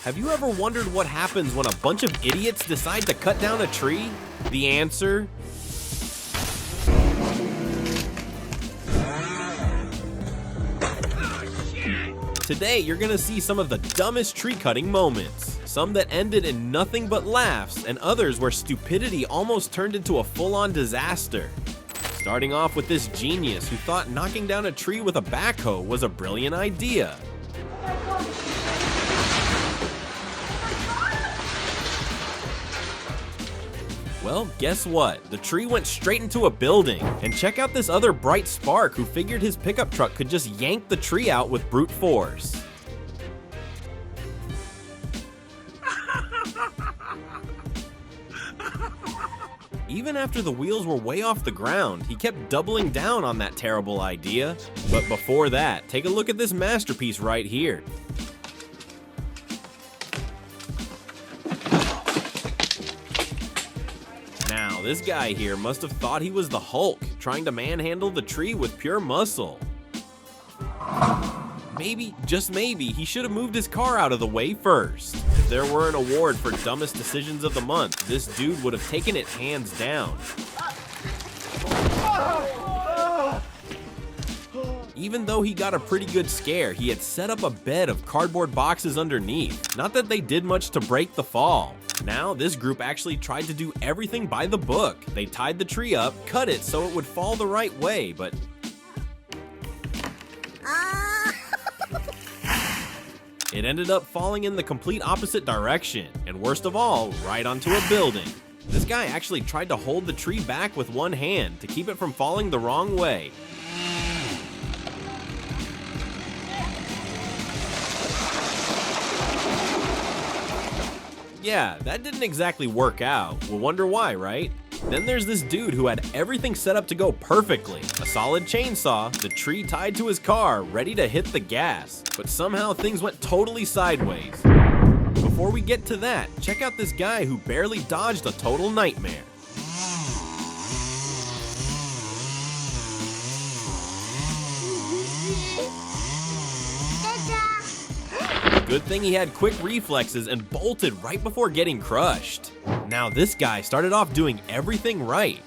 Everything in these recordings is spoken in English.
have you ever wondered what happens when a bunch of idiots decide to cut down a tree? The answer? Today, you're gonna see some of the dumbest tree cutting moments. Some that ended in nothing but laughs, and others where stupidity almost turned into a full-on disaster. Starting off with this genius who thought knocking down a tree with a backhoe was a brilliant idea. Well, guess what? The tree went straight into a building. And check out this other bright spark who figured his pickup truck could just yank the tree out with brute force. Even after the wheels were way off the ground, he kept doubling down on that terrible idea. But before that, take a look at this masterpiece right here. Now, this guy here must have thought he was the Hulk, trying to manhandle the tree with pure muscle. Maybe, just maybe, he should have moved his car out of the way first. If there were an award for dumbest decisions of the month, this dude would have taken it hands down. Even though he got a pretty good scare, he had set up a bed of cardboard boxes underneath. Not that they did much to break the fall. Now, this group actually tried to do everything by the book. They tied the tree up, cut it so it would fall the right way, but it ended up falling in the complete opposite direction, and worst of all, right onto a building. This guy actually tried to hold the tree back with one hand to keep it from falling the wrong way. Yeah, that didn't exactly work out. We'll wonder why, right? Then there's this dude who had everything set up to go perfectly. A solid chainsaw, the tree tied to his car, ready to hit the gas. But somehow things went totally sideways. Before we get to that, check out this guy who barely dodged a total nightmare. Good thing he had quick reflexes and bolted right before getting crushed. Now this guy started off doing everything right.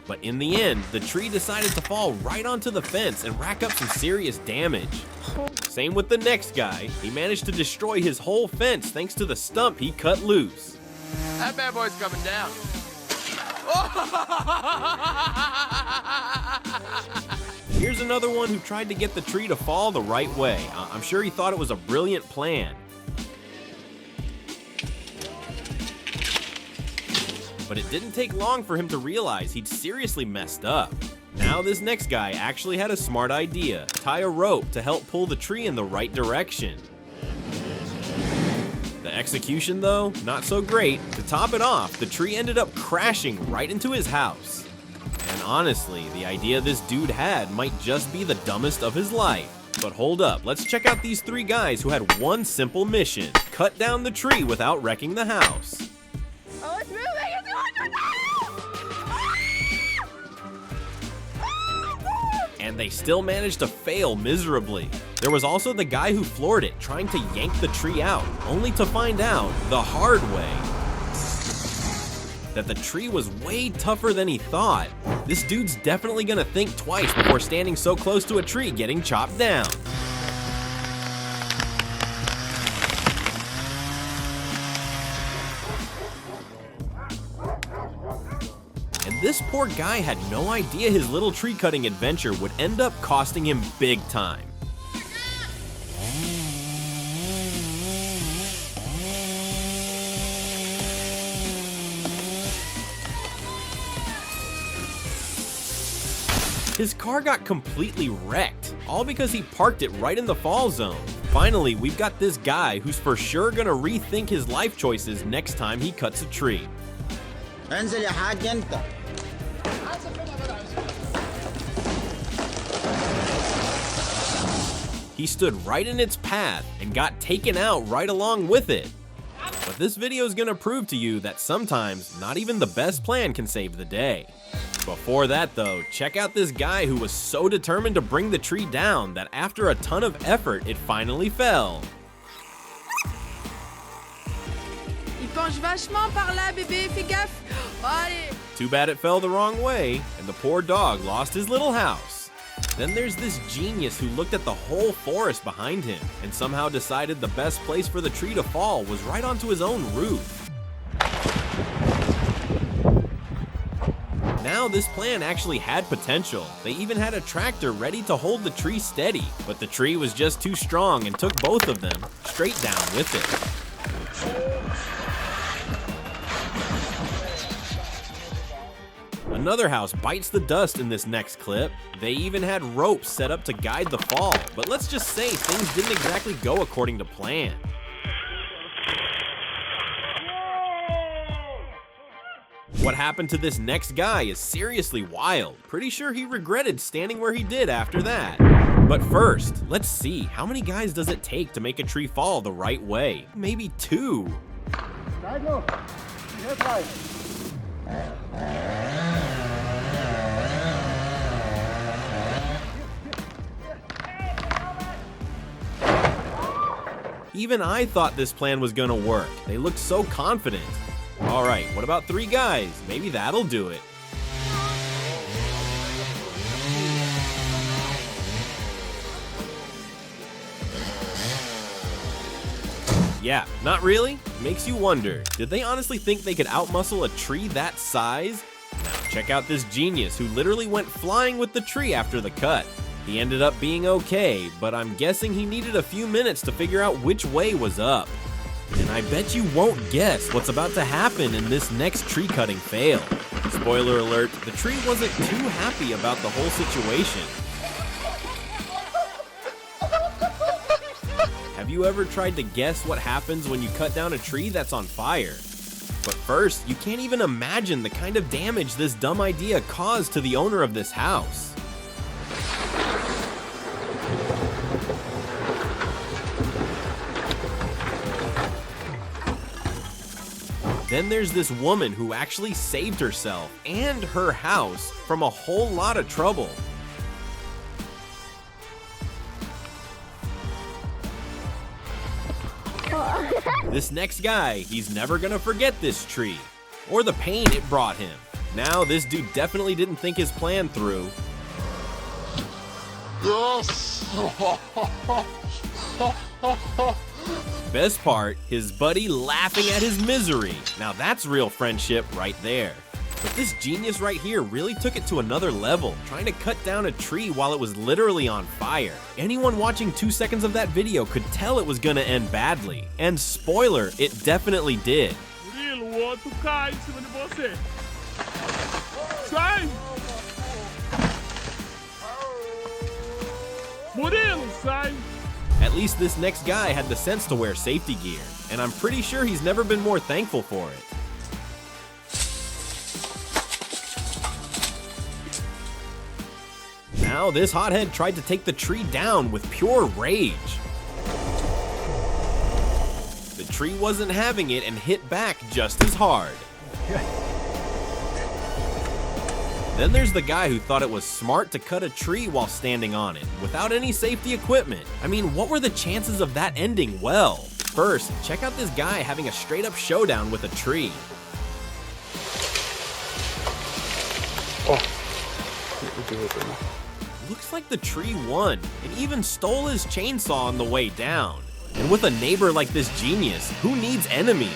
But in the end, the tree decided to fall right onto the fence and rack up some serious damage. Same with the next guy. He managed to destroy his whole fence thanks to the stump he cut loose. That bad boy's coming down. Here's another one who tried to get the tree to fall the right way. I'm sure he thought it was a brilliant plan. But it didn't take long for him to realize he'd seriously messed up. Now this next guy actually had a smart idea. Tie a rope to help pull the tree in the right direction. The execution though, not so great. To top it off, the tree ended up crashing right into his house. And honestly, the idea this dude had might just be the dumbest of his life. But hold up, let's check out these three guys who had one simple mission. Cut down the tree without wrecking the house. Oh, it's moving! It's going! And they still managed to fail miserably. There was also the guy who floored it, trying to yank the tree out, only to find out, the hard way, that the tree was way tougher than he thought. This dude's definitely gonna think twice before standing so close to a tree getting chopped down. And this poor guy had no idea his little tree cutting adventure would end up costing him big time. His car got completely wrecked, all because he parked it right in the fall zone. Finally, we've got this guy who's for sure gonna rethink his life choices next time he cuts a tree. انزل يا حاج انت. He stood right in its path and got taken out right along with it. But this video is gonna prove to you that sometimes not even the best plan can save the day. Before that though, check out this guy who was so determined to bring the tree down that after a ton of effort, it finally fell. Il penche vachement par là, bébé. Fais gaffe. Allez. Too bad it fell the wrong way, and the poor dog lost his little house. Then there's this genius who looked at the whole forest behind him and somehow decided the best place for the tree to fall was right onto his own roof. Now this plan actually had potential. They even had a tractor ready to hold the tree steady, but the tree was just too strong and took both of them straight down with it. Another house bites the dust in this next clip. They even had ropes set up to guide the fall, but let's just say things didn't exactly go according to plan. What happened to this next guy is seriously wild. Pretty sure he regretted standing where he did after that. But first, let's see, how many guys does it take to make a tree fall the right way? Maybe 2. Even I thought this plan was gonna work. They looked so confident. All right, what about 3 guys? Maybe that'll do it. Yeah, not really? Makes you wonder, did they honestly think they could outmuscle a tree that size? Now check out this genius who literally went flying with the tree after the cut. He ended up being okay, but I'm guessing he needed a few minutes to figure out which way was up. And I bet you won't guess what's about to happen in this next tree cutting fail. Spoiler alert, the tree wasn't too happy about the whole situation. Have you ever tried to guess what happens when you cut down a tree that's on fire? But first, you can't even imagine the kind of damage this dumb idea caused to the owner of this house. Then there's this woman who actually saved herself and her house from a whole lot of trouble. This next guy, he's never gonna forget this tree or the pain it brought him. Now, this dude definitely didn't think his plan through. Yes! Best part, his buddy laughing at his misery. Now that's real friendship right there. But this genius right here really took it to another level, trying to cut down a tree while it was literally on fire. Anyone watching 2 seconds of that video could tell it was gonna end badly. And spoiler, it definitely did. Murilo, o outro cai em cima de você. Sai! Murilo, sai! At least this next guy had the sense to wear safety gear, and I'm pretty sure he's never been more thankful for it. Now this hothead tried to take the tree down with pure rage. The tree wasn't having it and hit back just as hard. Then there's the guy who thought it was smart to cut a tree while standing on it, without any safety equipment. I mean, what were the chances of that ending well? First, check out this guy having a straight up showdown with a tree. Looks like the tree won, and even stole his chainsaw on the way down. And with a neighbor like this genius, who needs enemies?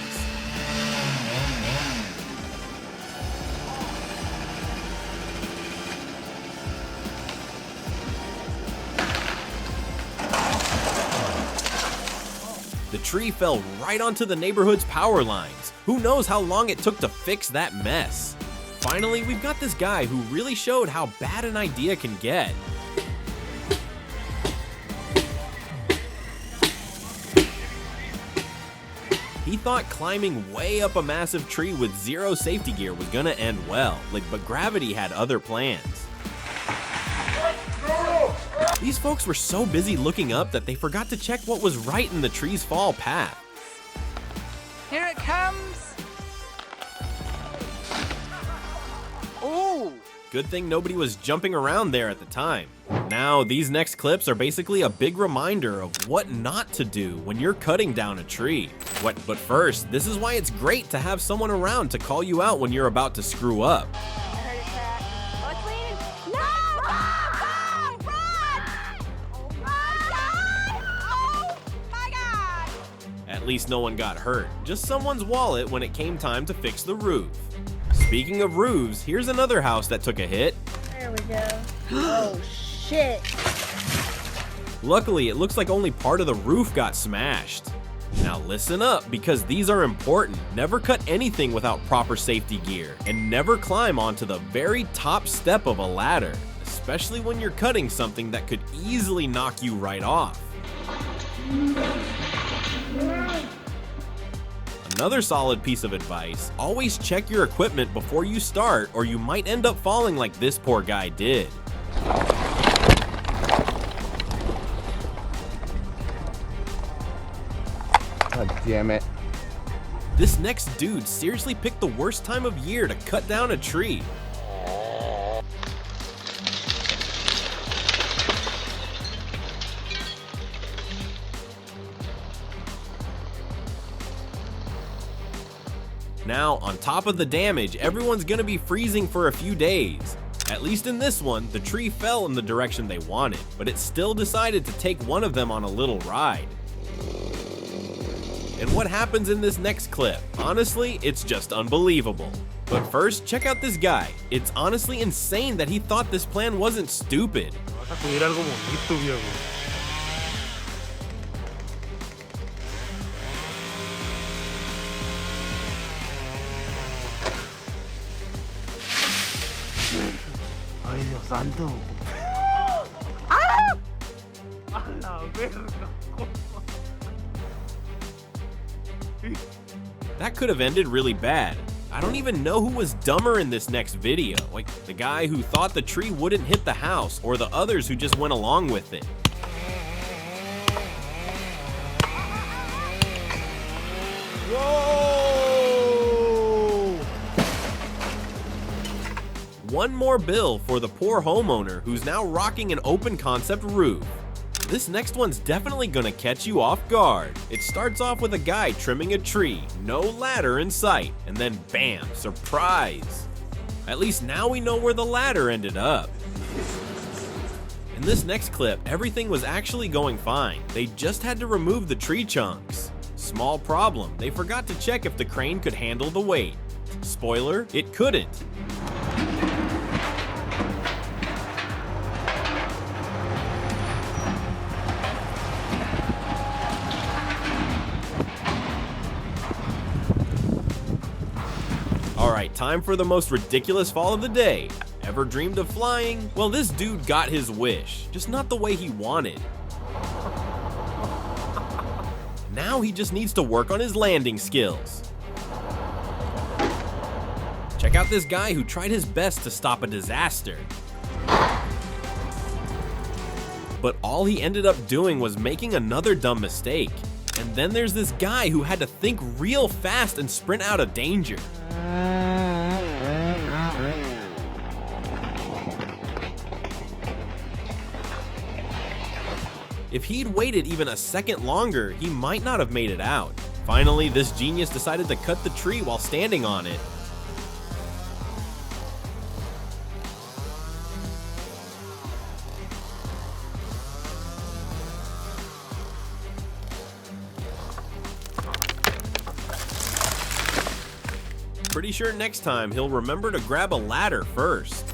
The tree fell right onto the neighborhood's power lines. Who knows how long it took to fix that mess? Finally, we've got this guy who really showed how bad an idea can get. He thought climbing way up a massive tree with zero safety gear was gonna end well, but gravity had other plans. These folks were so busy looking up that they forgot to check what was right in the tree's fall path. Here it comes. Ooh. Good thing nobody was jumping around there at the time. Now, these next clips are basically a big reminder of what not to do when you're cutting down a tree. But first, this is why it's great to have someone around to call you out when you're about to screw up. I heard a crack. Oh, it's leaning. No! Mom! Run! Oh my God! Oh my God! At least no one got hurt, just someone's wallet when it came time to fix the roof. Speaking of roofs, here's another house that took a hit. There we go. Oh shit! Luckily, it looks like only part of the roof got smashed. Now listen up, because these are important. Never cut anything without proper safety gear, and never climb onto the very top step of a ladder, especially when you're cutting something that could easily knock you right off. Another solid piece of advice, always check your equipment before you start, or you might end up falling like this poor guy did. God damn it. This next dude seriously picked the worst time of year to cut down a tree. Now, on top of the damage, everyone's gonna be freezing for a few days. At least in this one, the tree fell in the direction they wanted, but it still decided to take one of them on a little ride. And what happens in this next clip? Honestly, it's just unbelievable. But first, check out this guy. It's honestly insane that he thought this plan wasn't stupid. Vas a pedir algo bonito, viejo. Ay, Dios santo. ¡Ah! A la verga. That could have ended really bad. I don't even know who was dumber in this next video, like the guy who thought the tree wouldn't hit the house, or the others who just went along with it. Whoa! One more bill for the poor homeowner who's now rocking an open concept roof. This next one's definitely gonna catch you off guard. It starts off with a guy trimming a tree, no ladder in sight, and then bam, surprise! At least now we know where the ladder ended up. In this next clip, everything was actually going fine. They just had to remove the tree chunks. Small problem, they forgot to check if the crane could handle the weight. Spoiler, it couldn't. Alright, time for the most ridiculous fall of the day. Ever dreamed of flying? Well, this dude got his wish, just not the way he wanted. Now he just needs to work on his landing skills. Check out this guy who tried his best to stop a disaster. But all he ended up doing was making another dumb mistake. And then there's this guy who had to think real fast and sprint out of danger. If he'd waited even a second longer, he might not have made it out. Finally, this genius decided to cut the tree while standing on it. Pretty sure next time he'll remember to grab a ladder first.